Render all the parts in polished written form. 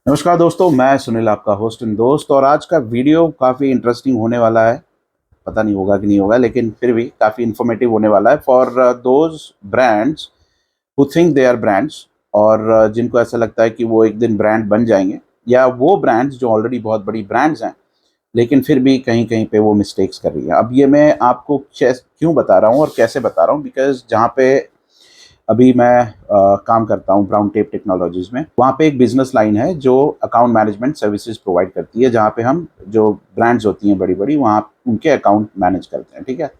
नमस्कार दोस्तों, मैं सुनील आपका होस्ट एंड दोस्त। और आज का वीडियो काफ़ी इंटरेस्टिंग होने वाला है। पता नहीं होगा कि नहीं होगा, लेकिन फिर भी काफ़ी इन्फॉर्मेटिव होने वाला है for those brands who think they are brands, और जिनको ऐसा लगता है कि वो एक दिन ब्रांड बन जाएंगे, या वो ब्रांड्स जो ऑलरेडी बहुत बड़ी ब्रांड्स हैं लेकिन फिर भी कहीं कहीं पे वो मिस्टेक्स कर रही है। अब ये मैं आपको क्यों बता रहा हूँ और कैसे बता रहा हूँ, बिकॉज जहाँ पे अभी मैं काम करता हूँ ब्राउन टेप टेक्नोलॉजीज में, वहाँ पे एक बिजनेस लाइन है जो अकाउंट मैनेजमेंट सर्विसेज प्रोवाइड करती है, जहाँ पे हम जो ब्रांड्स होती हैं बड़ी बड़ी, वहाँ उनके अकाउंट मैनेज करते हैं। ठीक है,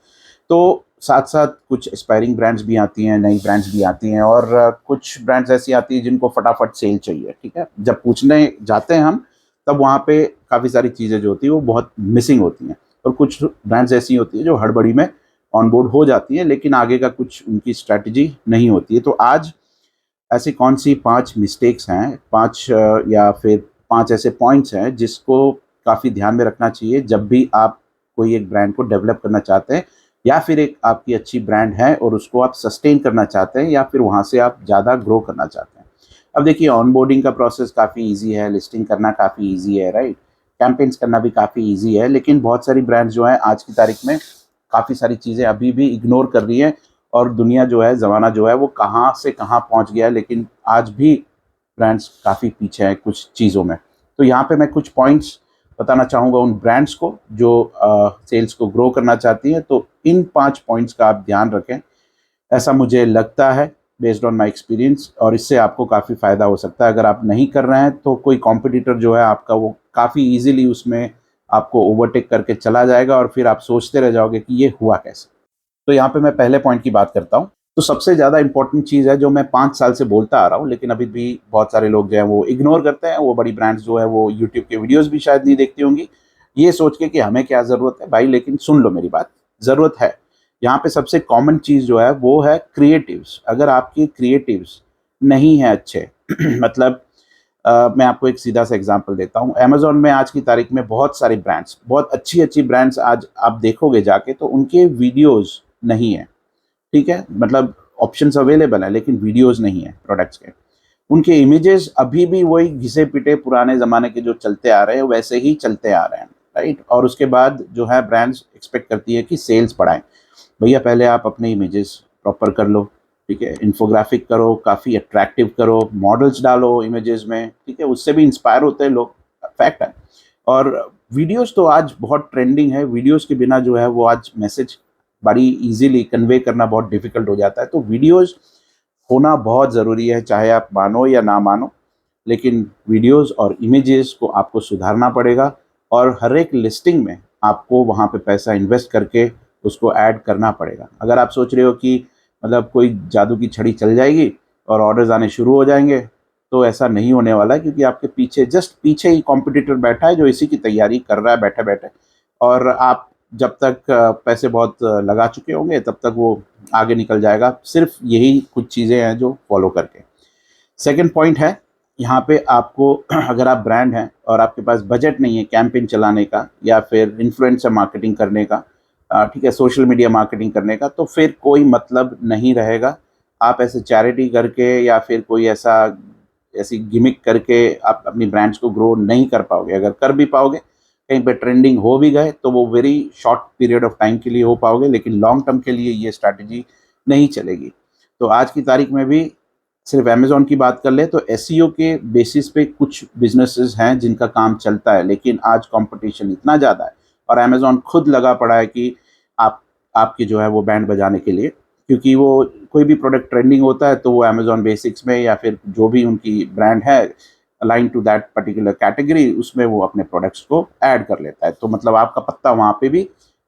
तो साथ साथ कुछ एक्सपायरिंग ब्रांड्स भी आती हैं, नई ब्रांड्स भी आती हैं, और कुछ ब्रांड्स ऐसी आती हैं जिनको फटाफट सेल चाहिए। ठीक है, जब पूछने जाते हैं हम, तब वहाँ पे काफ़ी सारी चीज़ें जो होती हैं वो बहुत मिसिंग होती हैं, और कुछ ब्रांड्स ऐसी होती हैं जो हड़बड़ी में ऑनबोर्ड हो जाती हैं, लेकिन आगे का कुछ उनकी स्ट्रैटेजी नहीं होती है। तो आज ऐसी कौन सी 5 मिस्टेक्स हैं, 5 या फिर 5 ऐसे पॉइंट्स हैं जिसको काफ़ी ध्यान में रखना चाहिए जब भी आप कोई एक ब्रांड को डेवलप करना चाहते हैं, या फिर एक आपकी अच्छी ब्रांड है और उसको आप सस्टेन करना चाहते हैं, या फिर वहाँ से आप ज़्यादा ग्रो करना चाहते हैं। अब देखिए, ऑनबोर्डिंग का प्रोसेस काफ़ी ईजी है, लिस्टिंग करना काफ़ी ईजी है, राइट? कैंपेन्स करना भी काफ़ी ईजी है, लेकिन बहुत सारी ब्रांड्स जो हैं आज की तारीख में काफ़ी सारी चीज़ें अभी भी इग्नोर कर रही हैं, और दुनिया जो है, ज़माना जो है, वो कहाँ से कहाँ पहुँच गया है, लेकिन आज भी ब्रांड्स काफ़ी पीछे हैं कुछ चीज़ों में। तो यहाँ पे मैं कुछ पॉइंट्स बताना चाहूँगा उन ब्रांड्स को जो सेल्स को ग्रो करना चाहती हैं। तो इन 5 पॉइंट्स का आप ध्यान रखें, ऐसा मुझे लगता है बेस्ड ऑन माय एक्सपीरियंस, और इससे आपको काफ़ी फ़ायदा हो सकता है। अगर आप नहीं कर रहे हैं तो कोई कॉम्पिटिटर जो है आपका, वो काफ़ी ईज़िली उसमें आपको ओवरटेक करके चला जाएगा, और फिर आप सोचते रह जाओगे कि ये हुआ कैसे। तो यहाँ पे मैं पहले पॉइंट की बात करता हूँ। तो सबसे ज़्यादा इंपॉर्टेंट चीज़ है जो मैं 5 साल से बोलता आ रहा हूँ, लेकिन अभी भी बहुत सारे लोग जो हैं वो इग्नोर करते हैं। वो बड़ी ब्रांड्स जो है वो यूट्यूब के वीडियोज़ भी शायद नहीं देखती होंगी, ये सोच के कि हमें क्या ज़रूरत है भाई। लेकिन सुन लो मेरी बात, ज़रूरत है। यहाँ पे सबसे कॉमन चीज़ जो है वो है क्रिएटिव्स। अगर आपकी क्रिएटिव्स नहीं है अच्छे मतलब मैं आपको एक सीधा सा एग्जांपल देता हूँ। अमेज़न में आज की तारीख में बहुत सारी ब्रांड्स, बहुत अच्छी-अच्छी ब्रांड्स आज आप देखोगे जाके, तो उनके वीडियोज़ नहीं है। ठीक है? मतलब ऑप्शंस अवेलेबल हैं, लेकिन वीडियोज़ नहीं है प्रोडक्ट्स के। उनके इमेजेस अभी भी वही घिसे-पिटे पुराने ज़माने के जो चलते आ रहे हैं, वैसे ही चलते आ रहे हैं, राइट? और उसके बाद जो है ब्रांड्स एक्सपेक्ट करती है कि सेल्स बढ़ाएँ। भैया पहले आप अपने इमेजेस प्रॉपर कर लो, ठीक है? इन्फोग्राफिक करो, काफ़ी अट्रैक्टिव करो, मॉडल्स डालो इमेजेस में, ठीक है? उससे भी इंस्पायर होते हैं लोग, फैक्ट है। और वीडियोज़ तो आज बहुत ट्रेंडिंग है। वीडियोज़ के बिना जो है वो आज मैसेज बड़ी ईज़िली कन्वे करना बहुत डिफ़िकल्ट हो जाता है। तो वीडियोज़ होना बहुत ज़रूरी है, चाहे आप मानो या ना मानो। लेकिन वीडियोज़ और इमेजेस को आपको सुधारना पड़ेगा, और हर एक लिस्टिंग में आपको वहाँ पे पैसा इन्वेस्ट करके उसको ऐड करना पड़ेगा। अगर आप सोच रहे हो कि मतलब कोई जादू की छड़ी चल जाएगी और ऑर्डर्स आने शुरू हो जाएँगे, तो ऐसा नहीं होने वाला है, क्योंकि आपके पीछे, जस्ट पीछे ही कॉम्पिटिटर बैठा है जो इसी की तैयारी कर रहा है बैठे-बैठे, और आप जब तक पैसे बहुत लगा चुके होंगे तब तक वो आगे निकल जाएगा। सिर्फ़ यही कुछ चीज़ें हैं जो फ़ॉलो करके। सेकंड पॉइंट है, यहाँ पे आपको अगर आप ब्रांड हैं और आपके पास बजट नहीं है कैंपेन चलाने का, या फिर इन्फ्लुएंसर मार्केटिंग करने का, ठीक है, सोशल मीडिया मार्केटिंग करने का, तो फिर कोई मतलब नहीं रहेगा। आप ऐसे चैरिटी करके या फिर कोई ऐसा ऐसी गिमिक करके आप अपनी ब्रांड्स को ग्रो नहीं कर पाओगे। अगर कर भी पाओगे, कहीं पे ट्रेंडिंग हो भी गए, तो वो very short period of time के लिए हो पाओगे, लेकिन लॉन्ग टर्म के लिए ये स्ट्रैटेजी नहीं चलेगी। तो आज की तारीख में भी सिर्फ अमेज़न की बात कर ले तो एसईओ के बेसिस पे कुछ बिज़नेसेस हैं जिनका काम चलता है, लेकिन आज कॉम्पिटिशन इतना ज़्यादा है, और अमेज़न खुद लगा पड़ा है कि आप आपकी जो है वो बैंड बजाने के लिए, क्योंकि वो कोई भी प्रोडक्ट ट्रेंडिंग होता है तो वो अमेज़न बेसिक्स में, या फिर जो भी उनकी ब्रांड है align to that particular category, उसमें वो अपने प्रोडक्ट्स को ऐड कर लेता है। तो मतलब आपका पत्ता वहाँ पे भी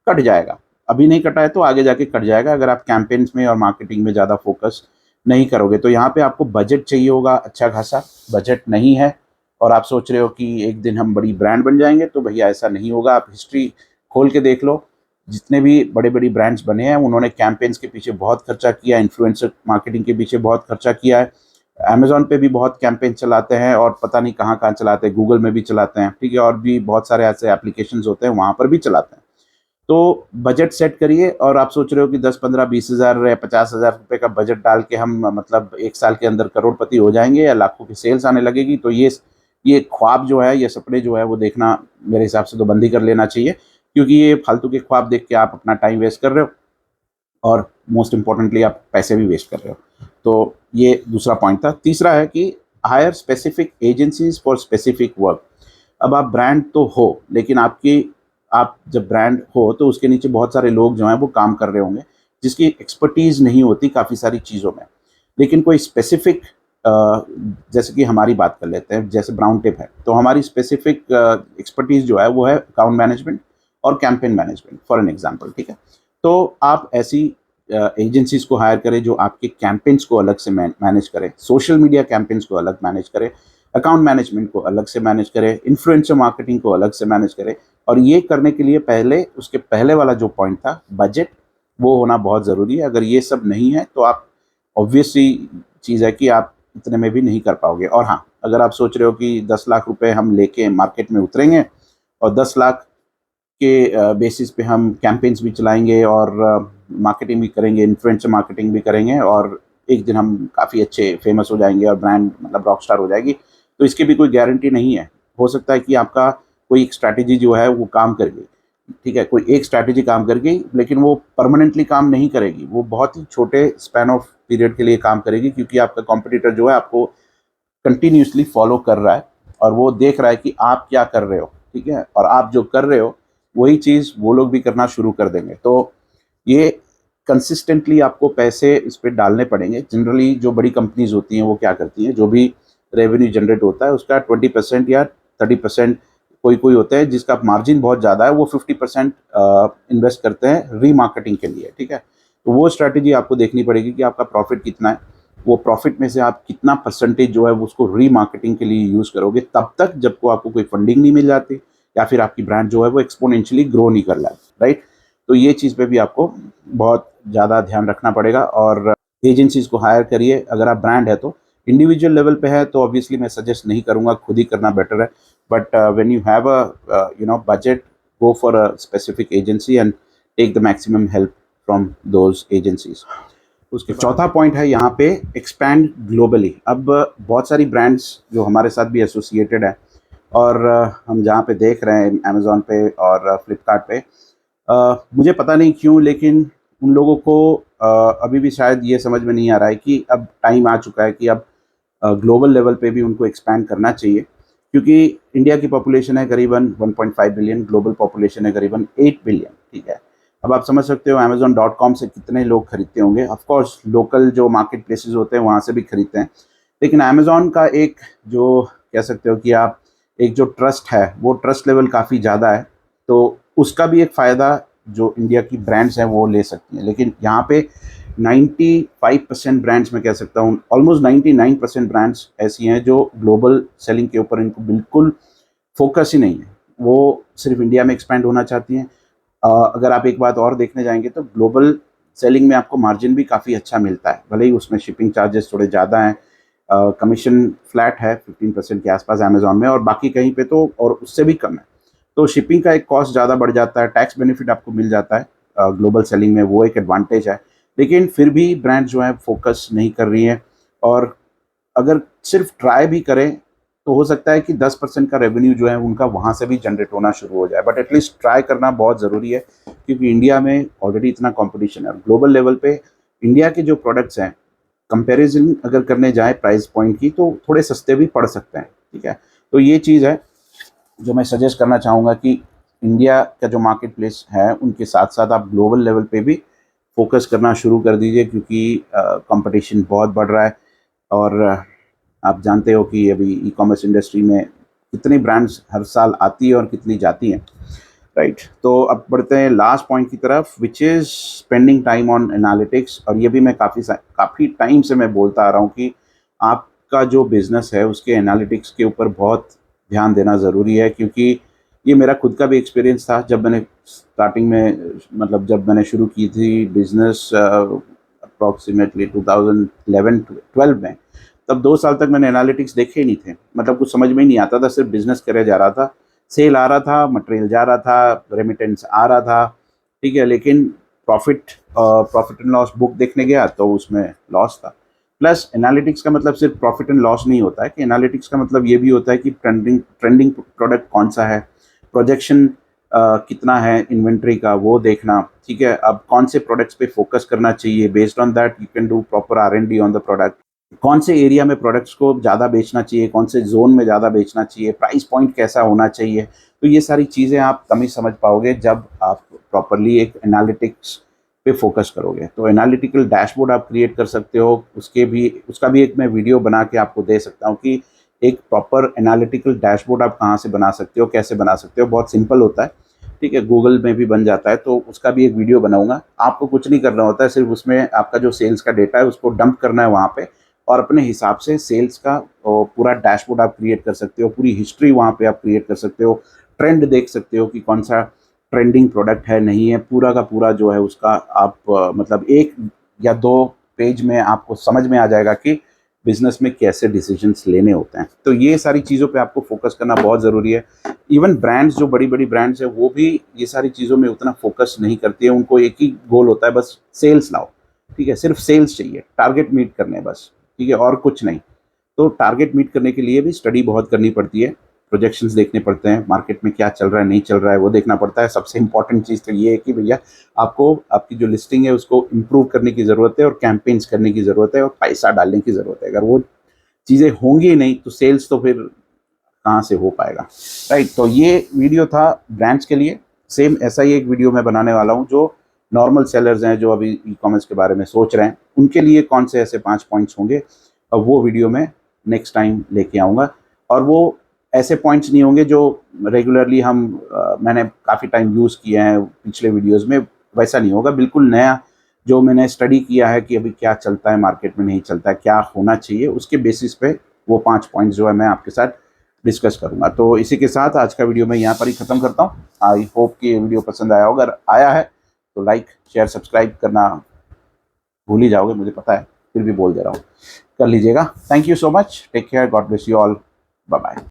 कट जाएगा। अभी नहीं कटा है तो आगे जाके कट जाएगा, अगर आप कैंपेन्स में और मार्केटिंग में ज़्यादा फोकस नहीं करोगे। तो यहाँ पे आपको बजट चाहिए होगा अच्छा खासा। बजट नहीं है और आप सोच रहे हो कि एक दिन हम बड़ी ब्रांड बन जाएंगे, तो भैया ऐसा नहीं होगा। आप हिस्ट्री खोल के देख लो, जितने भी बड़े बड़ी ब्रांड्स बने हैं उन्होंने कैंपेन्स के पीछे बहुत खर्चा किया, इन्फ्लुएंसर मार्केटिंग के पीछे बहुत खर्चा किया है। अमेज़न पे भी बहुत कैंपेन चलाते हैं, और पता नहीं कहाँ-कहाँ चलाते हैं, गूगल में भी चलाते हैं, ठीक है? और भी बहुत सारे ऐसे एप्लीकेशंस होते हैं, वहाँ पर भी चलाते हैं। तो बजट सेट करिए, और आप सोच रहे हो कि 10, 15, 20,000 या 50,000 रुपए का बजट डाल के हम मतलब 1 साल के अंदर करोड़पति हो जाएँगे या लाखों की सेल्स आने लगेगी, तो ये ये ख्वाब जो है, ये सपने जो है वो देखना मेरे हिसाब से तो बंद ही कर लेना चाहिए, क्योंकि ये फालतू के ख्वाब देख के आप अपना टाइम वेस्ट कर रहे हो और मोस्ट इम्पोर्टेंटली आप पैसे भी वेस्ट कर रहे हो। तो ये दूसरा पॉइंट था। तीसरा है कि hire specific agencies for specific work. अब आप ब्रांड तो हो, लेकिन आप जब ब्रांड हो तो उसके नीचे बहुत सारे लोग जो हैं वो काम कर रहे होंगे, जिसकी एक्सपर्टीज़ नहीं होती काफ़ी सारी चीज़ों में। लेकिन कोई स्पेसिफिक, जैसे कि हमारी बात कर लेते हैं, जैसे ब्राउन टिप है, तो हमारी स्पेसिफिक एक्सपर्टीज़ जो है वो है अकाउंट मैनेजमेंट और campaign management for an example, ठीक है। तो आप ऐसी एजेंसीज को हायर करें जो आपके कैंपेन्स को अलग से मैनेज करे, सोशल मीडिया कैंपेन्स को अलग मैनेज करे, अकाउंट मैनेजमेंट को अलग से मैनेज करे, इन्फ्लुएंसर मार्केटिंग को अलग से मैनेज करे। और ये करने के लिए पहले, उसके पहले वाला जो पॉइंट था बजट, वो होना बहुत ज़रूरी है। अगर ये सब नहीं है तो आप, ऑब्वियसली चीज़ है कि आप इतने में भी नहीं कर पाओगे। और हाँ, अगर आप सोच रहे हो कि 10 लाख रुपए हम लेके मार्केट में उतरेंगे और 10 लाख के बेसिस पे हम कैंपेन्स भी चलाएंगे और मार्केटिंग भी करेंगे, इन्फ्लुएंसर मार्केटिंग भी करेंगे, और एक दिन हम काफ़ी अच्छे फेमस हो जाएंगे और ब्रांड मतलब रॉक स्टार हो जाएगी, तो इसकी भी कोई गारंटी नहीं है। हो सकता है कि आपका कोई एक स्ट्रैटेजी जो है वो काम कर गई, ठीक है, कोई एक स्ट्रैटेजी काम कर गई, लेकिन वो परमानेंटली काम नहीं करेगी, वो बहुत ही छोटे स्पैन ऑफ पीरियड के लिए काम करेगी, क्योंकि आपका कॉम्पिटिटर जो है आपको कंटिन्यूसली फॉलो कर रहा है और वो देख रहा है कि आप क्या कर रहे हो, ठीक है, और आप जो कर रहे हो वही चीज़ वो लोग भी करना शुरू कर देंगे। तो ये कंसिस्टेंटली आपको पैसे इस पर डालने पड़ेंगे। जनरली जो बड़ी कंपनीज होती हैं वो क्या करती हैं, जो भी रेवेन्यू जनरेट होता है उसका 20% या 30%, कोई कोई होते हैं जिसका मार्जिन बहुत ज़्यादा है, वो 50% इन्वेस्ट करते हैं रीमार्केटिंग के लिए, ठीक है। तो वो स्ट्रैटेजी आपको देखनी पड़ेगी कि आपका प्रॉफिट कितना है, वो प्रॉफिट में से आप कितना परसेंटेज जो है वो उसको रीमार्केटिंग के लिए यूज़ करोगे, तब तक जब को आपको कोई फंडिंग नहीं मिल जाती या फिर आपकी ब्रांड जो है वो एक्सपोनेंशियली ग्रो नहीं कर रहा है, राइट। तो ये चीज़ पे भी आपको बहुत ज़्यादा ध्यान रखना पड़ेगा। और एजेंसीज को हायर करिए। अगर आप ब्रांड है तो, इंडिविजुअल लेवल पे है तो ऑब्वियसली मैं सजेस्ट नहीं करूँगा, खुद ही करना बेटर है। But when you have a budget, go for a specific agency and take the maximum help from those agencies. उसके चौथा पॉइंट है यहाँ पे, एक्सपैंड ग्लोबली। अब बहुत सारी ब्रांड्स जो हमारे साथ भी एसोसिएटेड है और हम जहाँ पे देख रहे हैं अमेज़ॉन पे और फ्लिपकार्ट पे, मुझे पता नहीं क्यों, लेकिन उन लोगों को अभी भी शायद ये समझ में नहीं आ रहा है कि अब टाइम आ चुका है कि अब ग्लोबल लेवल पे भी उनको एक्सपैंड करना चाहिए, क्योंकि इंडिया की पॉपुलेशन है करीबन 1.5 बिलियन, ग्लोबल पॉपुलेशन है करीबन 8 बिलियन, ठीक है। अब आप समझ सकते हो Amazon.com से कितने लोग खरीदते होंगे। ऑफ कोर्स लोकल जो मार्केट प्लेसेस होते हैं वहाँ से भी खरीदते हैं, लेकिन अमेज़ॉन का एक, जो कह सकते हो कि आप, एक जो ट्रस्ट है वो ट्रस्ट लेवल काफ़ी ज़्यादा है, तो उसका भी एक फ़ायदा जो इंडिया की ब्रांड्स हैं वो ले सकती हैं। लेकिन यहाँ पे 95% ब्रांड्स, मैं कह सकता हूँ ऑलमोस्ट 99% ब्रांड्स ऐसी हैं जो ग्लोबल सेलिंग के ऊपर इनको बिल्कुल फोकस ही नहीं है, वो सिर्फ इंडिया में एक्सपैंड होना चाहती हैं। अगर आप एक बात और देखने जाएंगे तो ग्लोबल सेलिंग में आपको मार्जिन भी काफ़ी अच्छा मिलता है, भले ही उसमें शिपिंग चार्जेस थोड़े ज़्यादा हैं, कमीशन फ्लैट है 15% के आसपास अमेज़ॉन में, और बाकी कहीं पे तो और उससे भी कम है। तो शिपिंग का एक कॉस्ट ज़्यादा बढ़ जाता है, टैक्स बेनिफिट आपको मिल जाता है ग्लोबल सेलिंग में, वो एक एडवांटेज है। लेकिन फिर भी ब्रांड जो है फोकस नहीं कर रही हैं, और अगर सिर्फ ट्राई भी करें तो हो सकता है कि 10% का रेवेन्यू जो है उनका वहाँ से भी जनरेट होना शुरू हो जाए, बट एटलीस्ट ट्राई करना बहुत ज़रूरी है, क्योंकि इंडिया में ऑलरेडी इतना कंपटीशन है। ग्लोबल लेवल पे इंडिया के जो प्रोडक्ट्स हैं, कंपैरिजन अगर करने जाए प्राइस पॉइंट की, तो थोड़े सस्ते भी पड़ सकते हैं, ठीक है। तो ये चीज़ है जो मैं सजेस्ट करना चाहूँगा कि इंडिया का जो मार्केट प्लेस है उनके साथ साथ आप ग्लोबल लेवल पे भी फोकस करना शुरू कर दीजिए, क्योंकि कंपटीशन बहुत बढ़ रहा है। और आप जानते हो कि अभी ई कॉमर्स इंडस्ट्री में कितनी ब्रांड्स हर साल आती है और कितनी जाती हैं, राइट। तो अब बढ़ते हैं लास्ट पॉइंट की तरफ, which is spending time on analytics. और ये भी मैं काफ़ी टाइम से मैं बोलता आ रहा हूँ कि आपका जो बिज़नेस है उसके एनालिटिक्स के ऊपर बहुत ध्यान देना ज़रूरी है, क्योंकि ये मेरा खुद का भी एक्सपीरियंस था जब मैंने स्टार्टिंग में, मतलब जब मैंने शुरू की थी बिज़नेस अप्रॉक्सीमेटली 2011-12 में, तब 2 साल तक मैंने एनालिटिक्स देखे ही नहीं थे, मतलब कुछ समझ में ही नहीं आता था, सिर्फ बिज़नेस करे जा रहा था, सेल आ रहा था, मटेरियल जा रहा था, रेमिटेंस आ रहा था, ठीक है, लेकिन प्रॉफिट एंड लॉस बुक देखने गया तो उसमें लॉस था। प्लस एनालिटिक्स का मतलब सिर्फ प्रॉफिट एंड लॉस नहीं होता है, कि एनालिटिक्स का मतलब ये भी होता है कि ट्रेंडिंग प्रोडक्ट कौन सा है, प्रोजेक्शन कितना है इन्वेंट्री का वो देखना, ठीक है। अब कौन से प्रोडक्ट्स पे फोकस करना चाहिए, based on that you can do proper R&D on the product. कौन से एरिया में प्रोडक्ट्स को ज़्यादा बेचना चाहिए, कौन से जोन में ज़्यादा बेचना चाहिए, प्राइस पॉइंट कैसा होना चाहिए। तो ये सारी चीज़ें आप तभी समझ पाओगे जब आप प्रॉपरली एक एनालिटिक्स पे फोकस करोगे। तो एनालिटिकल डैशबोर्ड आप क्रिएट कर सकते हो, उसका भी एक मैं वीडियो बना के आपको दे सकता हूँ कि एक प्रॉपर एनालिटिकल डैशबोर्ड आप कहाँ से बना सकते हो, कैसे बना सकते हो। बहुत सिंपल होता है, ठीक है, गूगल में भी बन जाता है। तो उसका भी एक वीडियो बनाऊंगा। आपको कुछ नहीं करना होता है, सिर्फ उसमें आपका जो सेल्स का डेटा है उसको डंप करना है वहाँ पे, और अपने हिसाब से सेल्स का पूरा डैशबोर्ड आप क्रिएट कर सकते हो, पूरी हिस्ट्री वहाँ पे आप क्रिएट कर सकते हो, ट्रेंड देख सकते हो कि कौन सा ट्रेंडिंग प्रोडक्ट है नहीं है, पूरा का पूरा जो है उसका आप मतलब 1 या 2 पेज में आपको समझ में आ जाएगा कि बिजनेस में कैसे डिसीजंस लेने होते हैं। तो ये सारी चीज़ों पे आपको फोकस करना बहुत ज़रूरी है। इवन ब्रांड्स, जो बड़ी बड़ी ब्रांड्स है, वो भी ये सारी चीज़ों में उतना फोकस नहीं करती है। उनको एक ही गोल होता है, बस सेल्स लाओ, ठीक है, सिर्फ सेल्स चाहिए, टारगेट मीट करने हैं बस, ठीक है, और कुछ नहीं। तो टारगेट मीट करने के लिए भी स्टडी बहुत करनी पड़ती है, प्रोजेक्शंस देखने पड़ते हैं, मार्केट में क्या चल रहा है नहीं चल रहा है वो देखना पड़ता है। सबसे इंपॉर्टेंट चीज़ तो ये है कि भैया आपको आपकी जो लिस्टिंग है उसको इम्प्रूव करने की ज़रूरत है, और कैंपेन्स करने की ज़रूरत है, और पैसा डालने की ज़रूरत है। अगर वो चीज़ें होंगी ही नहीं तो सेल्स तो फिर कहाँ से हो पाएगा, राइट। तो ये वीडियो था ब्रांड्स के लिए। सेम ऐसा ही एक वीडियो मैं बनाने वाला हूँ जो नॉर्मल सेलर्स हैं, जो अभी ई-कॉमर्स के बारे में सोच रहे हैं, उनके लिए कौन से ऐसे 5 पॉइंट्स होंगे, और वो वीडियो मैं नेक्स्ट टाइम लेके आऊँगा। और वो ऐसे पॉइंट्स नहीं होंगे जो रेगुलरली मैंने काफ़ी टाइम यूज़ किए हैं पिछले वीडियोज़ में, वैसा नहीं होगा। बिल्कुल नया जो मैंने स्टडी किया है कि अभी क्या चलता है मार्केट में, नहीं चलता है, क्या होना चाहिए, उसके बेसिस पे वो 5 पॉइंट्स जो है मैं आपके साथ डिस्कस करूंगा। तो इसी के साथ आज का वीडियो मैं यहाँ पर ही ख़त्म करता हूँ। आई होप कि ये वीडियो पसंद आया होगा। अगर आया है तो लाइक शेयर सब्सक्राइब करना भूल ही जाओगे, मुझे पता है, फिर भी बोल दे रहा हूँ, कर लीजिएगा। Thank you so much, take care, God bless you all, bye bye.